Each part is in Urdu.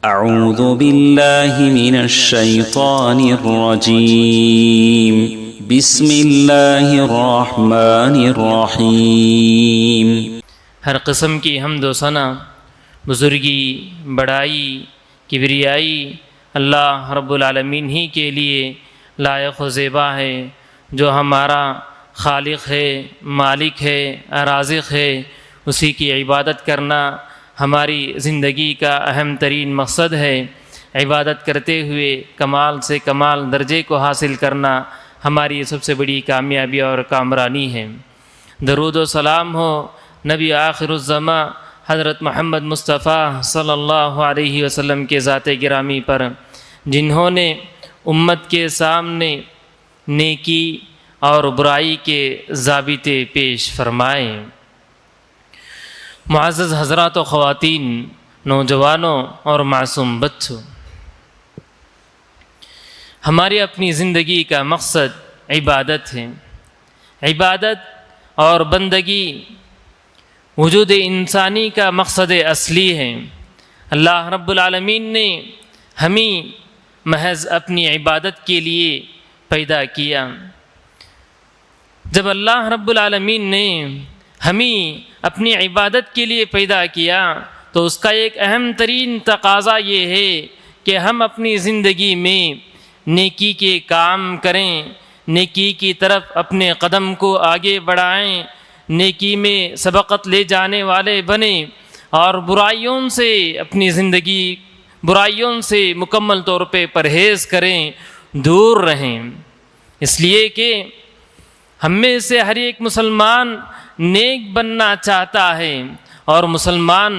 أعوذ بالله من الشيطان الرجيم بسم الله الرحمن الرحيم۔ ہر قسم کی حمد و ثنا، بزرگی، بڑائی، کبریائی اللہ رب العالمین ہی کے لیے لائق و زیبا ہے، جو ہمارا خالق ہے، مالک ہے، رازق ہے۔ اسی کی عبادت کرنا ہماری زندگی کا اہم ترین مقصد ہے۔ عبادت کرتے ہوئے کمال سے کمال درجے کو حاصل کرنا ہماری سب سے بڑی کامیابی اور کامرانی ہے۔ درود و سلام ہو نبی آخر الزماں حضرت محمد مصطفیٰ صلی اللہ علیہ وسلم کے ذات گرامی پر، جنہوں نے امت کے سامنے نیکی اور برائی کے ضابطے پیش فرمائے۔ معزز حضرات و خواتین، نوجوانوں اور معصوم بچوں، ہماری اپنی زندگی کا مقصد عبادت ہے۔ عبادت اور بندگی وجود انسانی کا مقصد اصلی ہے۔ اللہ رب العالمین نے ہمیں محض اپنی عبادت کے لیے پیدا کیا۔ جب اللہ رب العالمین نے ہمیں اپنی عبادت کے لیے پیدا کیا تو اس کا ایک اہم ترین تقاضا یہ ہے کہ ہم اپنی زندگی میں نیکی کے کام کریں، نیکی کی طرف اپنے قدم کو آگے بڑھائیں، نیکی میں سبقت لے جانے والے بنیں، اور برائیوں سے اپنی زندگی، برائیوں سے مکمل طور پہ پرہیز کریں، دور رہیں۔ اس لیے کہ ہم میں سے ہر ایک مسلمان نیک بننا چاہتا ہے، اور مسلمان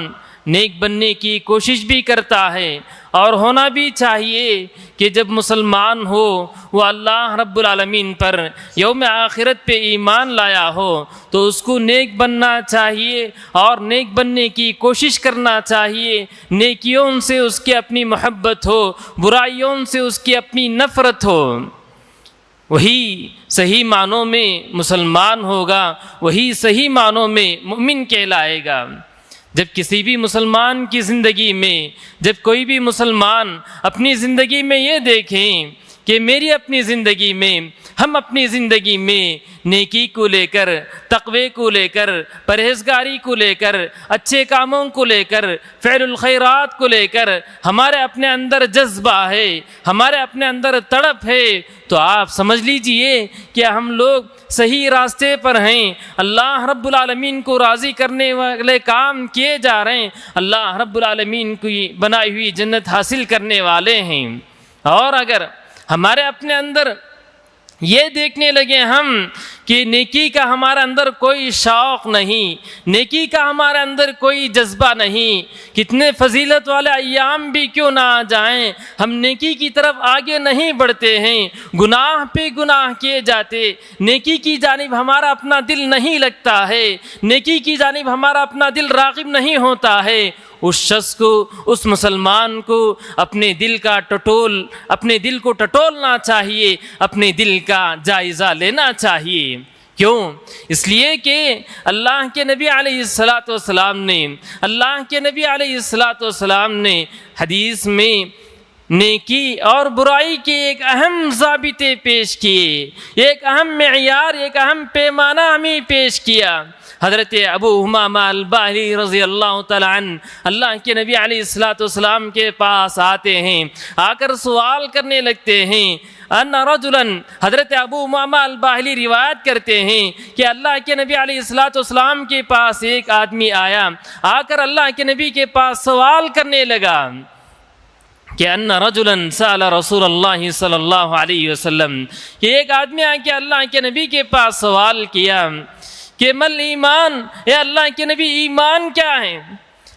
نیک بننے کی کوشش بھی کرتا ہے، اور ہونا بھی چاہیے کہ جب مسلمان ہو وہ اللہ رب العالمین پر یوم آخرت پہ ایمان لایا ہو تو اس کو نیک بننا چاہیے اور نیک بننے کی کوشش کرنا چاہیے۔ نیکیوں سے اس کی اپنی محبت ہو، برائیوں سے اس کی اپنی نفرت ہو۔ وہی صحیح معنوں میں مسلمان ہوگا، وہی صحیح معنوں میں مومن کہلائے گا۔ جب کسی بھی مسلمان کی زندگی میں، جب کوئی بھی مسلمان اپنی زندگی میں یہ دیکھیں کہ میری اپنی زندگی میں، ہم اپنی زندگی میں نیکی کو لے کر، تقوی کو لے کر، پرہیزگاری کو لے کر، اچھے کاموں کو لے کر، فعل الخیرات کو لے کر ہمارے اپنے اندر جذبہ ہے، ہمارے اپنے اندر تڑپ ہے، تو آپ سمجھ لیجئے کہ ہم لوگ صحیح راستے پر ہیں، اللہ رب العالمین کو راضی کرنے والے کام کیے جا رہے ہیں، اللہ رب العالمین کی بنائی ہوئی جنت حاصل کرنے والے ہیں۔ اور اگر ہمارے اپنے اندر یہ دیکھنے لگے ہم کہ نیکی کا ہمارے اندر کوئی شوق نہیں، نیکی کا ہمارے اندر کوئی جذبہ نہیں، کتنے فضیلت والے ایام بھی کیوں نہ آ جائیں، ہم نیکی کی طرف آگے نہیں بڑھتے ہیں، گناہ پہ گناہ کیے جاتے، نیکی کی جانب ہمارا اپنا دل نہیں لگتا ہے، نیکی کی جانب ہمارا اپنا دل راغب نہیں ہوتا ہے، اس شخص کو، اس مسلمان کو اپنے دل کو ٹٹولنا چاہیے، اپنے دل کا جائزہ لینا چاہیے۔ کیوں؟ اس لیے کہ اللہ کے نبی علیہ السلام نے حدیث میں نیکی اور برائی کے ایک اہم ضابطے پیش کیے، ایک اہم معیار، ایک اہم پیمانہ ہمیں پیش کیا۔ حضرت ابو امامہ الباہلی رضی اللہ تعالیٰ عنہ اللہ کے نبی علیہ السلام کے پاس آتے ہیں، آ کر سوال کرنے لگتے ہیں۔ ان رجلا، حضرت ابو امامہ الباہلی روایت کرتے ہیں کہ اللہ کے نبی علیہ السلام کے پاس ایک آدمی آیا، آ کر اللہ کے نبی کے پاس سوال کرنے لگا کہ ان رجلا سأل رسول اللہ صلی اللہ علیہ وسلم، کہ ایک آدمی آ کے اللہ کے نبی کے پاس سوال کیا کہ مل ایمان، اے اللہ کے نبی ایمان کیا ہے؟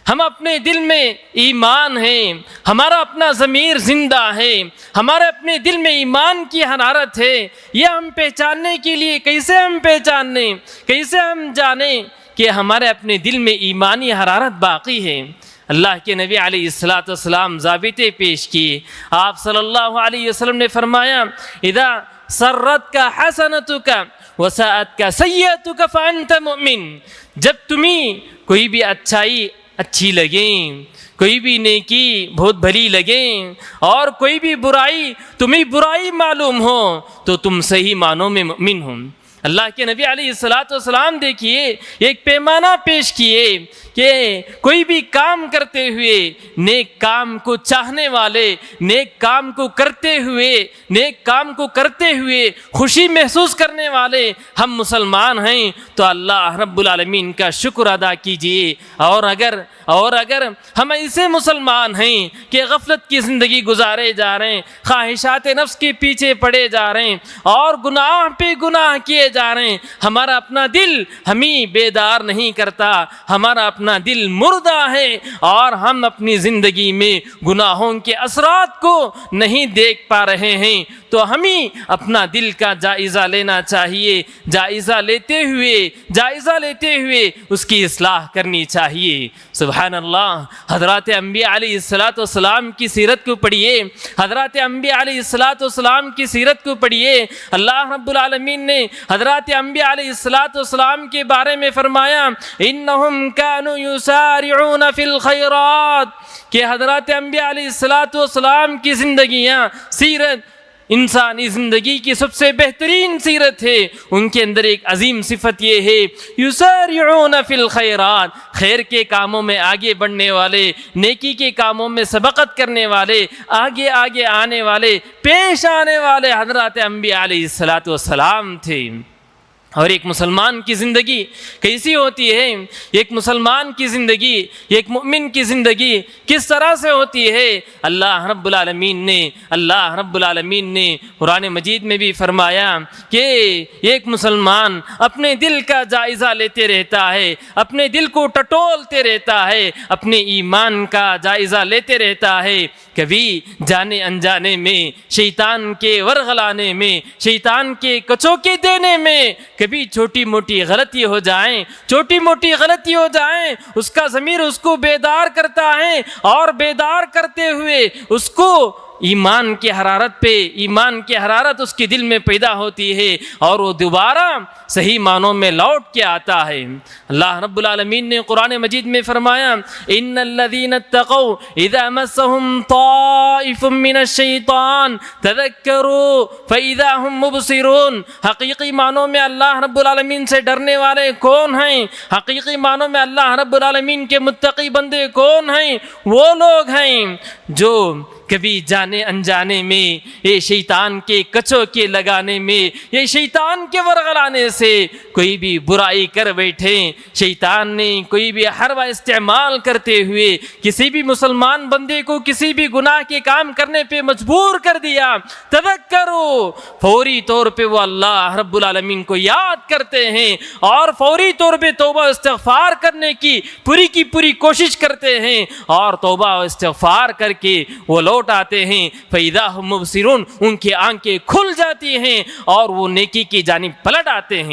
ہم اپنے دل میں ایمان ہے، ہمارا اپنا ضمیر زندہ ہے، ہمارے اپنے دل میں ایمان کی حرارت ہے، یہ ہم پہچاننے کے لیے کیسے ہم پہچانیں، کیسے ہم جانیں کہ ہمارے اپنے دل میں ایمانی حرارت باقی ہے؟ اللہ کے نبی علیہ السلام ضابطے پیش کیے۔ آپ صلی اللہ علیہ وسلم نے فرمایا اذا سرتک حسنتک وساءتک سیئتک فانت مؤمن، جب تمہیں کوئی بھی اچھی لگیں، کوئی بھی نیکی بہت بھلی لگیں، اور کوئی بھی برائی تمہیں برائی معلوم ہو تو تم صحیح معنوں میں مؤمن ہو۔ اللہ کے نبی علیہ الصلاۃ والسلام دیکھیے ایک پیمانہ پیش کیے کہ کوئی بھی کام کرتے ہوئے نیک کام کو چاہنے والے، نیک کام کو کرتے ہوئے خوشی محسوس کرنے والے ہم مسلمان ہیں تو اللہ رب العالمین کا شکر ادا کیجئے۔ اور اگر ہم ایسے مسلمان ہیں کہ غفلت کی زندگی گزارے جا رہے ہیں، خواہشات نفس کے پیچھے پڑے جا رہے ہیں اور گناہ پہ گناہ کیے جا رہے ہیں، ہمارا اپنا دل ہمیں بیدار نہیں کرتا، ہمارا اپنا دل مردہ ہے اور ہم اپنی زندگی میں گناہوں کے اثرات کو نہیں دیکھ پا رہے ہیں، تو ہمیں اپنا دل کا جائزہ لینا چاہیے، جائزہ لیتے ہوئے اس کی اصلاح کرنی چاہیے۔ سبحان اللہ، حضرات انبیاء علیہ السلام کی سیرت کو پڑھیے، حضرات انبیاء علیہ السلام کی سیرت کو پڑھیے۔ اللہ رب العالمین نے حضرات انبیاء علیہ السلام کے بارے میں فرمایا انہم کانوا یسارعون فی الخیرات، کہ حضرات انبیاء علیہ السلام کی زندگیاں، سیرت انسانی زندگی کی سب سے بہترین سیرت ہے۔ ان کے اندر ایک عظیم صفت یہ ہے یسارعون فی الخیرات، خیر کے کاموں میں آگے بڑھنے والے، نیکی کے کاموں میں سبقت کرنے والے، آگے آنے والے، پیش آنے والے حضرات انبیاء علیہ السلام تھے۔ اور ایک مسلمان کی زندگی کیسی ہوتی ہے، ایک مسلمان کی زندگی، ایک مومن کی زندگی کس طرح سے ہوتی ہے؟ اللہ رب العالمین نے قرآن مجید میں بھی فرمایا کہ ایک مسلمان اپنے دل کا جائزہ لیتے رہتا ہے، اپنے دل کو ٹٹولتے رہتا ہے، اپنے ایمان کا جائزہ لیتے رہتا ہے۔ کبھی جانے انجانے میں، شیطان کے ورغلانے میں، شیطان کے کچوکے دینے میں کبھی چھوٹی موٹی غلطی ہو جائیں، اس کا ضمیر اس کو بیدار کرتا ہے، اور بیدار کرتے ہوئے اس کو ایمان کی حرارت اس کے دل میں پیدا ہوتی ہے، اور وہ دوبارہ صحیح معنوں میں لوٹ کے آتا ہے۔ اللہ رب العالمین نے قرآن مجید میں فرمایا ان الذین اتقوا اذا مسهم طائف من الشیطان تذکروا فاذا هم مبصرون، حقیقی معنوں میں اللہ رب العالمین سے ڈرنے والے کون ہیں؟ حقیقی معنوں میں اللہ رب العالمین کے متقی بندے کون ہیں؟ وہ لوگ ہیں جو کبھی جانے انجانے میں، یہ شیطان کے کچوں کے لگانے میں، یہ شیطان کے ورغلانے سے کوئی بھی برائی کر بیٹھے، شیطان نے کوئی بھی حربہ استعمال کرتے ہوئے کسی بھی مسلمان بندے کو کسی بھی گناہ کے کام کرنے پہ مجبور کر دیا، تذکروا، فوری طور پہ وہ اللہ رب العالمین کو یاد کرتے ہیں اور فوری طور پہ توبہ استغفار کرنے کی پوری کوشش کرتے ہیں، اور توبہ استغفار کر کے وہ لوٹ آتے ہیں، فَإِذَا هُمْ مُبْصِرُونَ، ان کی آنکھیں کھل جاتی ہیں اور وہ نیکی کی جانب پلٹ آتے ہیں۔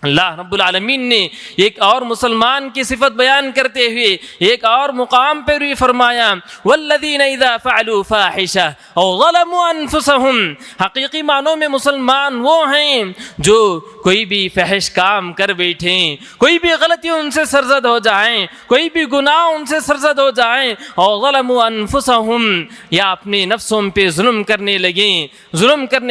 اللہ رب العالمین نے ایک اور مسلمان کی صفت بیان کرتے ہوئے ایک اور مقام پر بھی فرمایا والذین اذا فعلوا فاحشہ او ظلموا انفسہم، حقیقی معنوں میں مسلمان وہ ہیں جو کوئی بھی فحش کام کر بیٹھیں، کوئی بھی غلطی ان سے سرزد ہو جائیں، کوئی بھی گناہ ان سے سرزد ہو جائیں، او ظلموا انفسہم، یا اپنے نفسوں پہ ظلم کرنے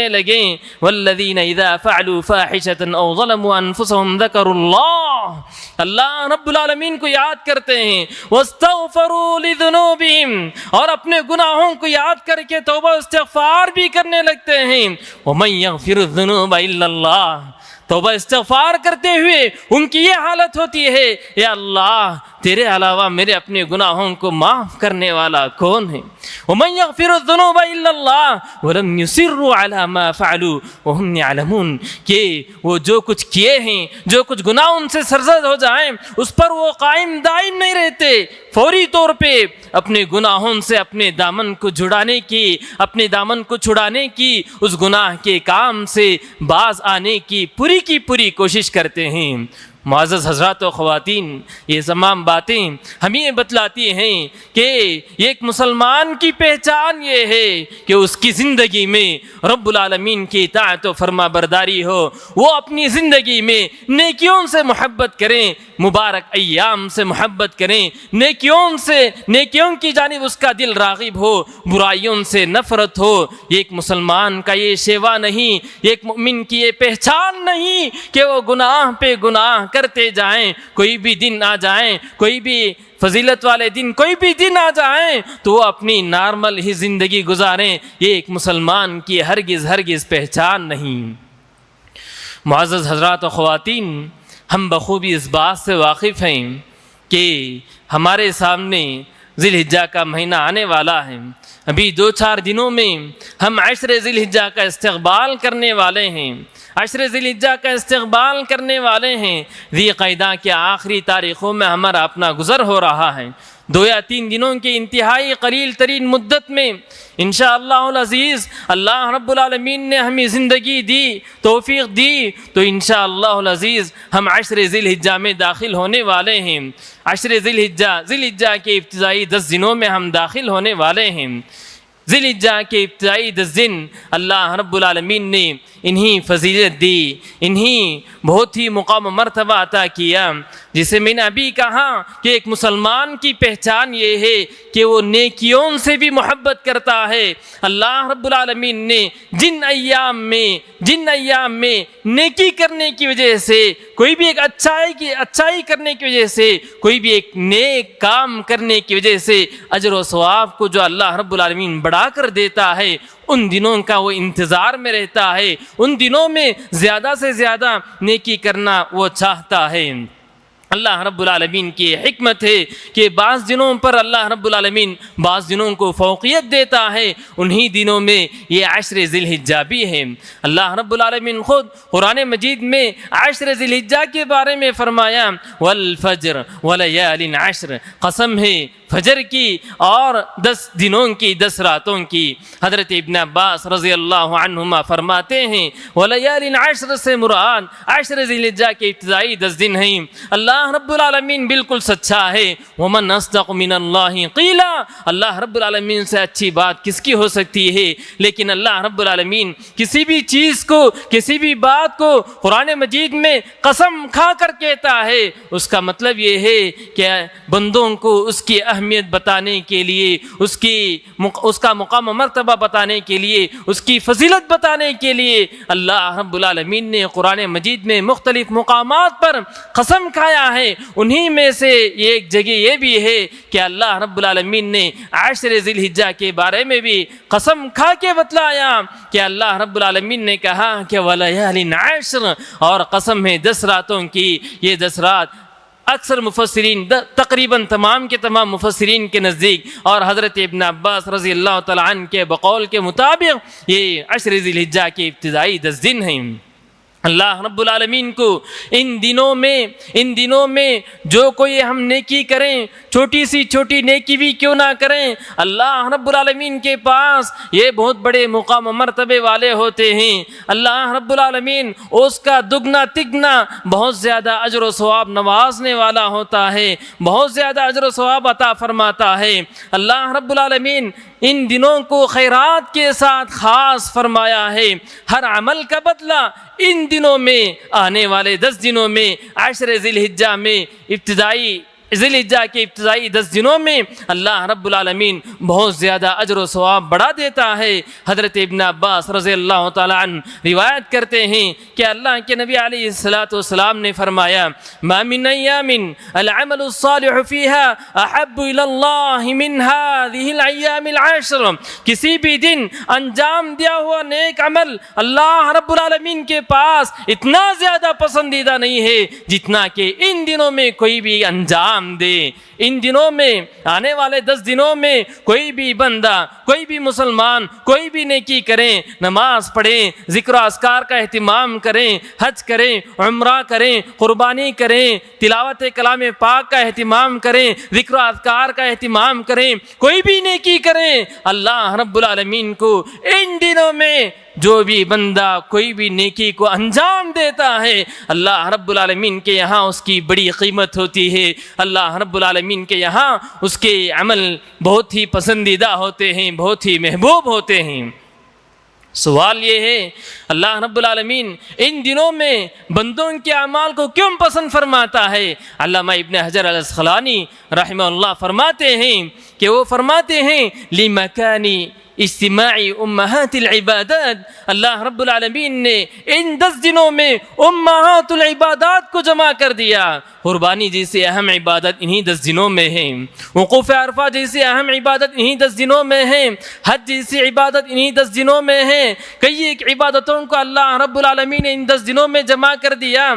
لگیں، والذین اذا فعلوا فاحشۃ او ظلموا انفسہم ذکروا اللہ رب العالمین کو یاد کرتے ہیں، واستغفروا لذنوبہم، اور اپنے گناہوں کو یاد کر کے توبہ استغفار بھی کرنے لگتے ہیں، ومن یغفر الذنوب الا اللہ، توبہ استغفار کرتے ہوئے ان کی یہ حالت ہوتی ہے اے اللہ تیرے علاوہ میرے اپنے گناہوں کو معاف کرنے والا کون ہے؟ ومن یغفر الذنوب الا اللہ ولم یصروا علی ما فعلوا وهم یعلمون، کہ وہ جو کچھ کیے ہیں، جو کچھ گناہ ان سے سرزد ہو جائیں اس پر وہ قائم دائم نہیں رہتے، فوری طور پہ اپنے گناہوں سے اپنے دامن کو چھڑانے کی اس گناہ کے کام سے باز آنے کی پوری کوشش کرتے ہیں۔ معزز حضرات و خواتین، یہ تمام باتیں ہمیں یہ بتلاتی ہیں کہ ایک مسلمان کی پہچان یہ ہے کہ اس کی زندگی میں رب العالمین کی اطاعت و فرما برداری ہو، وہ اپنی زندگی میں نیکیوں سے محبت کریں، مبارک ایام سے محبت کریں، نیکیوں کی جانب اس کا دل راغب ہو، برائیوں سے نفرت ہو۔ یہ ایک مسلمان کا یہ شیوا نہیں، ایک مومن کی یہ پہچان نہیں کہ وہ گناہ پہ گناہ کرتے جائیں، کوئی بھی دن آ جائیں، کوئی بھی فضیلت والے دن کوئی بھی دن آ جائیں تو وہ اپنی نارمل ہی زندگی گزاریں۔ یہ ایک مسلمان کی ہرگز پہچان نہیں۔ معزز حضرات و خواتین، ہم بخوبی اس بات سے واقف ہیں کہ ہمارے سامنے ذی الحجہ کا مہینہ آنے والا ہے۔ ابھی 2-4 دنوں میں ہم عشر ذی الحجہ کا استقبال کرنے والے ہیں، عشر ذی الحجہ کا استقبال کرنے والے ہیں۔ ذی قعدہ کے آخری تاریخوں میں ہمارا اپنا گزر ہو رہا ہے۔ 2 یا 3 دنوں کی انتہائی قلیل ترین مدت میں انشاءاللہ العزیز اللہ رب العالمین نے ہمیں زندگی دی، توفیق دی، تو انشاءاللہ العزیز ہم عشر ذی الحجہ میں داخل ہونے والے ہیں۔ عشر ذی الحجہ کے ابتدائی 10 دنوں میں ہم داخل ہونے والے ہیں۔ ذی الحجہ کے ابتدائی 10 دن اللہ رب العالمین نے انہی فضیلت دی، انہی بہت ہی مقام و مرتبہ عطا کیا، جسے میں نے ابھی کہا کہ ایک مسلمان کی پہچان یہ ہے کہ وہ نیکیوں سے بھی محبت کرتا ہے۔ اللہ رب العالمین نے جن ایام میں نیکی کرنے کی وجہ سے، کوئی بھی ایک اچھائی کرنے کی وجہ سے، کوئی بھی ایک نیک کام کرنے کی وجہ سے اجر و ثواب کو جو اللہ رب العالمین بڑھا کر دیتا ہے، ان دنوں کا وہ انتظار میں رہتا ہے، ان دنوں میں زیادہ سے زیادہ نیکی کرنا وہ چاہتا ہے۔ اللہ رب العالمین کی حکمت ہے کہ بعض دنوں پر اللہ رب العالمین بعض دنوں کو فوقیت دیتا ہے، انہی دنوں میں یہ عشر ذی الحجہ بھی ہے۔ اللہ رب العالمین خود قرآن مجید میں عشر ذی الحجہ کے بارے میں فرمایا والفجر ولیال عشر، قسم ہے فجر کی اور 10 دنوں کی، 10 راتوں کی۔ حضرت ابن عباس رضی اللہ عنہما فرماتے ہیں ولیال عشر سے مراد عشر ذی الحجہ کے ابتدائی 10 دن ہیں۔ اللہ رب العالمین بالکل سچا ہے، ومن اصدق من اللہ قیلا، اللہ رب العالمین سے اچھی بات کس کی ہو سکتی ہے؟ لیکن اللہ رب العالمین کسی بھی چیز کو، کسی بھی بات کو قرآن مجید میں قسم کھا کر کہتا ہے، اس کا مطلب یہ ہے کہ بندوں کو اس کی اہمیت بتانے کے لیے، اس کا مقام و مرتبہ بتانے کے لیے، اس کی فضیلت بتانے کے لیے اللہ رب العالمین نے قرآن مجید میں مختلف مقامات پر قسم کھایا ہے۔ انہی میں سے ایک جگہ یہ بھی ہے کہ اللہ رب العالمین نے عشر ذی الحجہ کے بارے میں بھی قسم کھا کے بتلایا کہ اللہ رب العالمین نے کہا کہ ولیال عشر، اور قسم ہے 10 راتوں کی۔ یہ 10 رات اکثر مفسرین، تقریباً تمام کے تمام مفسرین کے نزدیک اور حضرت ابن عباس رضی اللہ تعالیٰ عنہ کے بقول کے مطابق یہ عشر ذی الحجہ کے ابتدائی 10 دن ہیں۔ اللہ رب العالمین کو ان دنوں میں جو کوئی ہم نیکی کریں، چھوٹی نیکی بھی کیوں نہ کریں، اللہ رب العالمین کے پاس یہ بہت بڑے مقام و مرتبے والے ہوتے ہیں۔ اللہ رب العالمین اس کا دگنا تگنا بہت زیادہ اجر و ثواب نوازنے والا ہوتا ہے، بہت زیادہ اجر و ثواب عطا فرماتا ہے۔ اللہ رب العالمین ان دنوں کو خیرات کے ساتھ خاص فرمایا ہے۔ ہر عمل کا بدلہ ان دنوں میں، آنے والے 10 دنوں میں، عشر ذی الحجہ میں، ذی الحجہ کے ابتدائی 10 دنوں میں اللہ رب العالمین بہت زیادہ اجر و ثواب بڑھا دیتا ہے۔ حضرت ابن عباس رضی اللہ تعالیٰ عنہ روایت کرتے ہیں کہ اللہ کے نبی علیہ الصلاۃ والسلام نے فرمایا ما من ایام العمل الصالح فیها احب الی اللہ من هذه الایام العشر، کسی بھی دن انجام دیا ہوا نیک عمل اللہ رب العالمین کے پاس اتنا زیادہ پسندیدہ نہیں ہے جتنا کہ ان دنوں میں کوئی بھی انجام دے۔ ان دنوں میں، آنے والے 10 دنوں میں کوئی بھی بندہ، کوئی بھی مسلمان کوئی بھی نیکی کریں، نماز پڑھیں، ذکر و اذکار کا اہتمام کریں، حج کریں، عمرہ کریں، قربانی کریں، تلاوت کلام پاک کا اہتمام کریں، ذکر و اذکار کا اہتمام کریں، کوئی بھی نیکی کریں، اللہ رب العالمین کو ان دنوں میں جو بھی بندہ کوئی بھی نیکی کو انجام دیتا ہے، اللہ رب العالمین کے یہاں اس کی بڑی قیمت ہوتی ہے۔ اللہ رب العالمین کے یہاں اس کے عمل بہت ہی پسندیدہ ہوتے ہیں، بہت ہی محبوب ہوتے ہیں۔ سوال یہ ہے اللہ رب العالمین ان دنوں میں بندوں کے اعمال کو کیوں پسند فرماتا ہے؟ علامہ ابن حجر العسقلانی رحمہ اللہ فرماتے ہیں کہ وہ فرماتے ہیں لِمَكَانِ اجتماعی امہات العبادات، اللہ رب العالمین نے ان 10 دنوں میں امہات العبادات کو جمع کر دیا۔ قربانی جیسے اہم عبادت انہی 10 دنوں میں ہے، وقوف عرفہ جیسے اہم عبادت انہی 10 دنوں میں ہے، حج جیسی عبادت انہی 10 دنوں میں ہے۔ کئی ایک عبادتوں کو اللہ رب العالمین نے ان 10 دنوں میں جمع کر دیا۔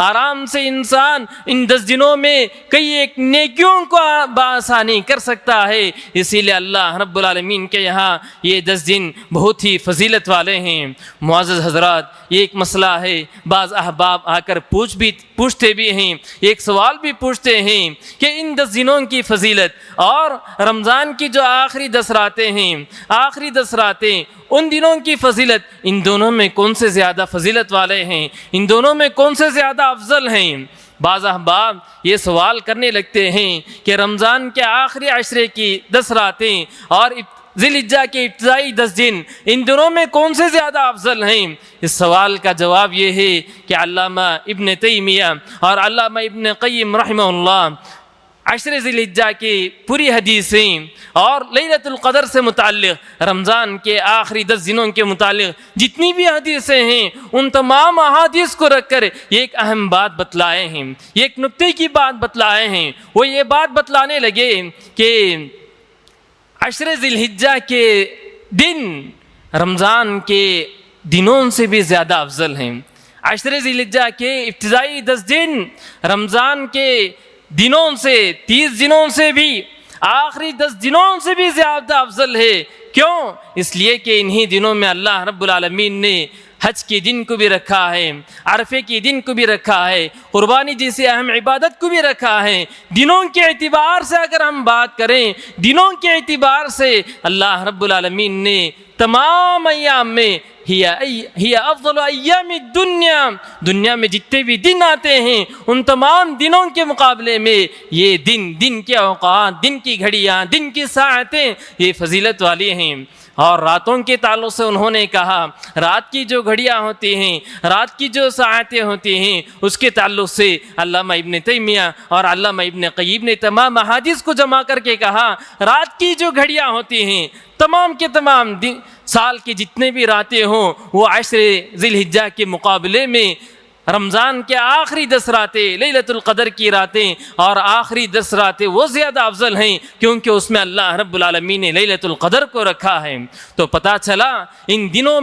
آرام سے انسان ان 10 دنوں میں کئی ایک نیکیوں کو بآسانی کر سکتا ہے، اسی لیے اللہ رب العالمین کے یہاں یہ 10 دن بہت ہی فضیلت والے ہیں۔ معزز حضرات، یہ ایک مسئلہ ہے، بعض احباب آ کر پوچھتے بھی ہیں، ایک سوال بھی پوچھتے ہیں کہ ان 10 دنوں کی فضیلت اور رمضان کی جو آخری 10 راتیں ہیں، آخری 10 راتیں، ان دنوں کی فضیلت، ان دونوں میں کون سے زیادہ فضیلت والے ہیں؟ ان دونوں میں کون سے زیادہ افضل ہیں؟ بعض احباب یہ سوال کرنے لگتے ہیں کہ رمضان کے آخری عشرے کی 10 راتیں اور ذی الحجہ کے ابتدائی 10 دن، ان دنوں میں کون سے زیادہ افضل ہیں؟ اس سوال کا جواب یہ ہے کہ علامہ ابن تیمیہ اور علامہ ابن قیم رحمہ اللہ عشر ذی الحجہ کی پوری حدیثیں اور لیلۃ القدر سے متعلق، رمضان کے آخری 10 دنوں کے متعلق جتنی بھی حدیثیں ہیں، ان تمام احادیث کو رکھ کر یہ ایک اہم بات بتلائے ہیں، یہ ایک نکتے کی بات بتلائے ہیں۔ وہ یہ بات بتلانے لگے کہ عشر ذی الحجہ کے دن رمضان کے دنوں سے بھی زیادہ افضل ہیں۔ عشر ذی الحجہ کے ابتدائی 10 دن رمضان کے دنوں سے، 30 دنوں سے بھی، آخری 10 دنوں سے بھی زیادہ افضل ہے۔ کیوں؟ اس لیے کہ انہی دنوں میں اللہ رب العالمین نے حج کے دن کو بھی رکھا ہے، عرفے کے دن کو بھی رکھا ہے، قربانی جیسے اہم عبادت کو بھی رکھا ہے۔ دنوں کے اعتبار سے اگر ہم بات کریں، دنوں کے اعتبار سے اللہ رب العالمین نے تمام ایام میں ہی افضل ایام الدنیا، دنیا میں جتنے بھی دن آتے ہیں ان تمام دنوں کے مقابلے میں یہ دن کے اوقات، دن کی گھڑیاں، دن کی ساعتیں یہ فضیلت والی ہیں۔ اور راتوں کے تعلق سے انہوں نے کہا، رات کی جو گھڑیاں ہوتی ہیں، رات کی جو ساعتیں ہوتی ہیں، اس کے تعلق سے علامہ ابن تیمیہ اور علامہ ابن قیم نے تمام احادیث کو جمع کر کے کہا، رات کی جو گھڑیاں ہوتی ہیں، تمام کے تمام سال کی جتنے بھی راتیں ہوں، وہ عشر ذی الحجہ کے مقابلے میں رمضان کے آخری 10 راتیں، لیلۃ القدر کی راتیں اور آخری 10 راتیں وہ زیادہ افضل ہیں، کیونکہ اس میں اللہ رب العالمین نے لیلۃ القدر کو رکھا ہے۔ تو پتہ چلا ان دنوں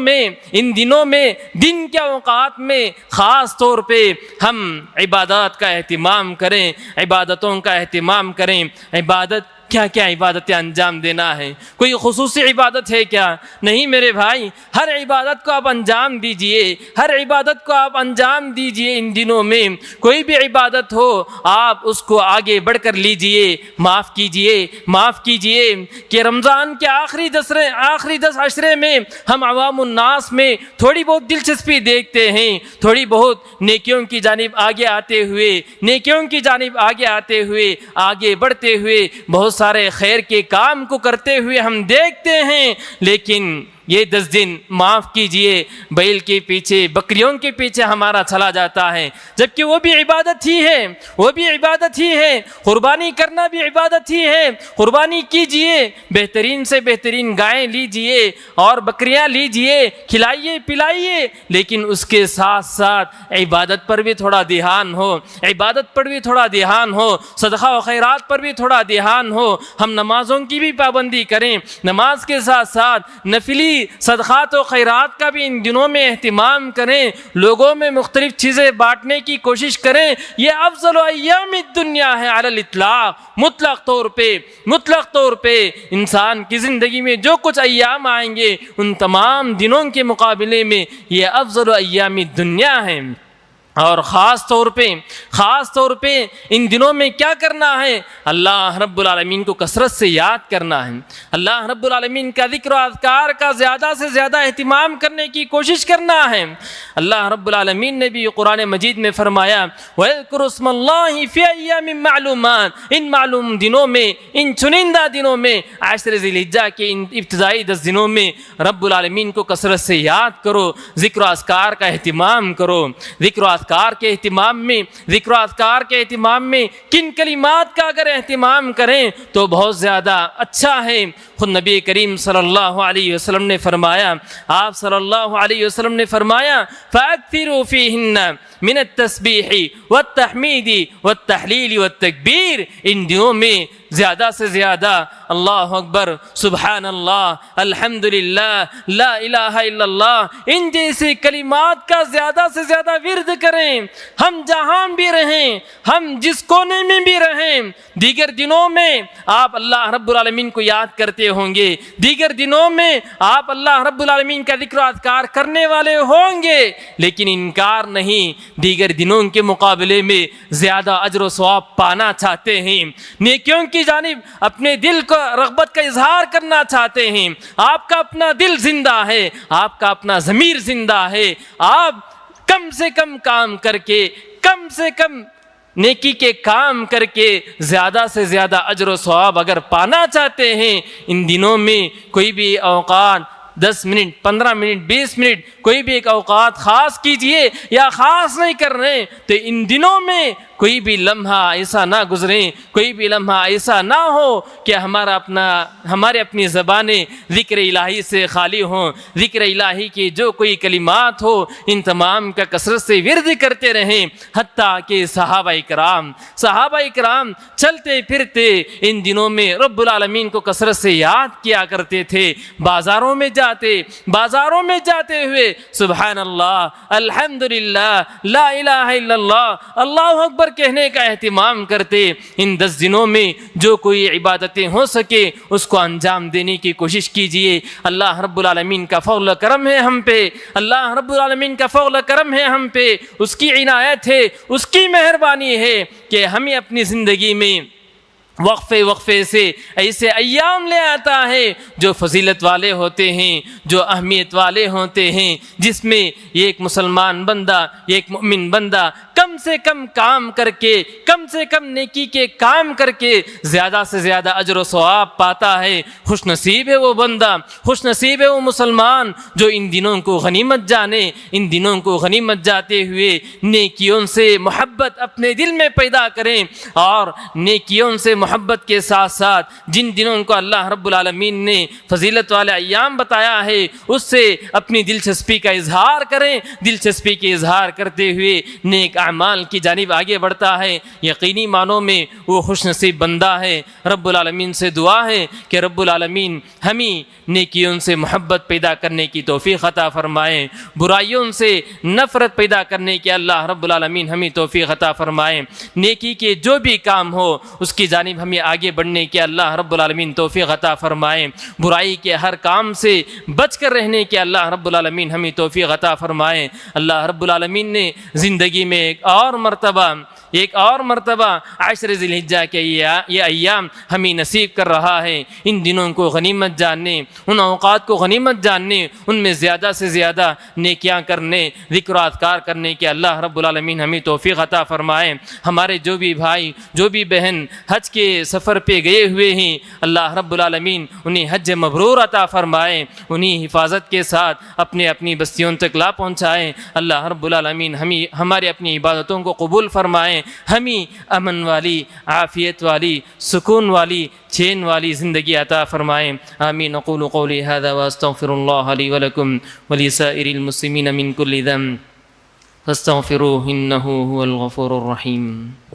میں دن کے اوقات میں خاص طور پہ ہم عبادات کا اہتمام کریں، عبادتوں کا اہتمام کریں۔ عبادت کیا کیا عبادتیں انجام دینا ہے؟ کوئی خصوصی عبادت ہے کیا؟ نہیں میرے بھائی، ہر عبادت کو آپ انجام دیجئے، ہر عبادت کو آپ انجام دیجئے۔ ان دنوں میں کوئی بھی عبادت ہو آپ اس کو آگے بڑھ کر لیجئے، معاف کیجئے کہ رمضان کے آخری 10 عشرے میں ہم عوام الناس میں تھوڑی بہت دلچسپی دیکھتے ہیں، تھوڑی بہت نیکیوں کی جانب آگے آتے ہوئے آگے بڑھتے ہوئے بہت سارے خیر کے کام کو کرتے ہوئے ہم دیکھتے ہیں، لیکن یہ 10 دن معاف کیجئے بیل کے پیچھے، بکریوں کے پیچھے ہمارا چلا جاتا ہے، جبکہ وہ بھی عبادت ہی ہے، قربانی کرنا بھی عبادت ہی ہے۔ قربانی کیجئے، بہترین سے بہترین گائیں لیجئے اور بکریاں لیجئے، کھلائیے پلائیے، لیکن اس کے ساتھ ساتھ عبادت پر بھی تھوڑا دھیان ہو، صدقہ و خیرات پر بھی تھوڑا دھیان ہو۔ ہم نمازوں کی بھی پابندی کریں، نماز کے ساتھ ساتھ نفلی صدقات و خیرات کا بھی ان دنوں میں اہتمام کریں، لوگوں میں مختلف چیزیں بانٹنے کی کوشش کریں۔ یہ افضل ایام الدنیا ہے علی الاطلاق، مطلق طور پہ انسان کی زندگی میں جو کچھ ایام آئیں گے ان تمام دنوں کے مقابلے میں یہ افضل ایام الدنیا ہے۔ اور خاص طور پہ ان دنوں میں کیا کرنا ہے؟ اللہ رب العالمین کو کثرت سے یاد کرنا ہے، اللہ رب العالمین کا ذکر و اذکار کا زیادہ سے زیادہ اہتمام کرنے کی کوشش کرنا ہے۔ اللہ رب العالمین نے بھی قرآن مجید میں فرمایا وَاذْكُرُوا اسْمَ اللَّهِ فِي أَيَّامٍ مَّعْلُومَاتٍ، ان معلوم دنوں میں، ان چنندہ دنوں میں، عشر ذی الحجہ کے ان ابتدائی 10 دنوں میں رب العالمین کو کثرت سے یاد کرو، ذکر و اذکار کا اہتمام کرو۔ ذکر و اذکار کے اہتمام میں کن کلمات کا اگر اہتمام کریں تو بہت زیادہ اچھا ہے۔ خود نبی کریم صلی اللہ علیہ وسلم نے فرمایا، آپ صلی اللہ علیہ وسلم نے فرمایا فَأَكْثِرُوا فِيهِنَّ من التسبیح والتحمید والتحلیل والتکبیر، ان دنوں میں زیادہ سے زیادہ اللہ اکبر، سبحان اللہ، الحمدللہ، لا الہ الا اللہ، ان جیسے کلمات کا زیادہ سے زیادہ ورد کریں۔ ہم جہاں بھی رہیں، ہم جس کونے میں بھی رہیں، دیگر دنوں میں آپ اللہ رب العالمین کو یاد کرتے ہوں گے، دیگر دنوں میں آپ اللہ رب العالمین کا ذکر و اذکار کرنے والے ہوں گے، لیکن انکار نہیں، دیگر دنوں کے مقابلے میں زیادہ اجر و ثواب پانا چاہتے ہیں، نیکیوں کی جانب اپنے دل کو رغبت کا اظہار کرنا چاہتے ہیں۔ آپ کا اپنا دل زندہ ہے، آپ کا اپنا ضمیر زندہ ہے، آپ کم سے کم کام کر کے، کم سے کم نیکی کے کام کر کے زیادہ سے زیادہ اجر و ثواب اگر پانا چاہتے ہیں، ان دنوں میں کوئی بھی اوقات 10 منٹ، 15 منٹ، 20 منٹ، کوئی بھی ایک اوقات خاص کیجئے، یا خاص نہیں کر رہے تو ان دنوں میں کوئی بھی لمحہ ایسا نہ گزرے، کوئی بھی لمحہ ایسا نہ ہو کہ ہمارے اپنی زبانیں ذکر الہی سے خالی ہوں، ذکر الہی کی جو کوئی کلمات ہو ان تمام کا کثرت سے ورد کرتے رہیں۔ حتیٰ کہ صحابہ اکرام چلتے پھرتے ان دنوں میں رب العالمین کو کثرت سے یاد کیا کرتے تھے، بازاروں میں جاتے ہوئے سبحان اللہ، الحمدللہ، لا الہ الا اللہ، اللہ اکبر کہنے کا اہتمام کرتے۔ ان 10 دنوں میں جو کوئی عبادتیں ہو سکے اس کو انجام دینے کی کوشش کیجئے۔ اللہ رب العالمین کا فضل و کرم ہے ہم پہ، اللہ رب العالمین کا فضل و کرم ہے ہم پہ، اس کی عنایت ہے، اس کی مہربانی ہے کہ ہمیں اپنی زندگی میں وقفے سے ایسے ایام لے آتا ہے جو فضیلت والے ہوتے ہیں، جو اہمیت والے ہوتے ہیں، جس میں ایک مسلمان بندہ، ایک مومن بندہ کم سے کم کام کر کے، کم سے کم نیکی کے کام کر کے زیادہ سے زیادہ اجر و ثواب پاتا ہے۔ خوش نصیب ہے وہ بندہ، خوش نصیب ہے وہ مسلمان جو ان دنوں کو غنیمت جانے، ان دنوں کو غنیمت جاتے ہوئے نیکیوں سے محبت اپنے دل میں پیدا کریں، اور نیکیوں سے محبت کے ساتھ ساتھ جن دنوں کو اللہ رب العالمین نے فضیلت والے ایام بتایا ہے اس سے اپنی دلچسپی کا اظہار کریں، دلچسپی کے اظہار کرتے ہوئے نیک اعمال کی جانب آگے بڑھتا ہے۔ یقینی معنوں میں وہ خوش نصیب بندہ ہے۔ رب العالمین سے دعا ہے کہ رب العالمین ہمیں نیکیوں سے محبت پیدا کرنے کی توفیق عطا فرمائے، برائیوں سے نفرت پیدا کرنے کی اللہ رب العالمین ہمیں توفیق عطا فرمائے، نیکی کے جو بھی کام ہو اس کی جانب ہمیں آگے بڑھنے کی اللہ رب العالمین توفیق عطا فرمائے، برائی کے ہر کام سے بچ کر رہنے کی اللہ رب العالمین ہمیں توفیق عطا فرمائے۔ اللہ رب العالمین نے زندگی میں ایک اور مرتبہ عشر ذی الحجہ کے یہ ایام ہمیں نصیب کر رہا ہے۔ ان دنوں کو غنیمت جاننے، ان اوقات کو غنیمت جاننے، ان میں زیادہ سے زیادہ نیکیاں کرنے، ذکر و اذکار کرنے کے اللہ رب العالمین ہمیں توفیق عطا فرمائے۔ ہمارے جو بھی بھائی، جو بھی بہن حج کے سفر پہ گئے ہوئے ہیں اللہ رب العالمین انہیں حج مبرور عطا فرمائے، انہیں حفاظت کے ساتھ اپنی بستیوں تک لا پہنچائے۔ اللہ رب العالمین ہمارے اپنی عبادتوں کو قبول فرمائے، ہمیں امن والی، عافیت والی، سکون والی، چین والی زندگی عطا فرمائے۔ آمین۔ اقول قولی هذا واستغفر الله لي ولكم ولسائر المسلمين من كل ذنب فاستغفروه انه هو الغفور الرحيم۔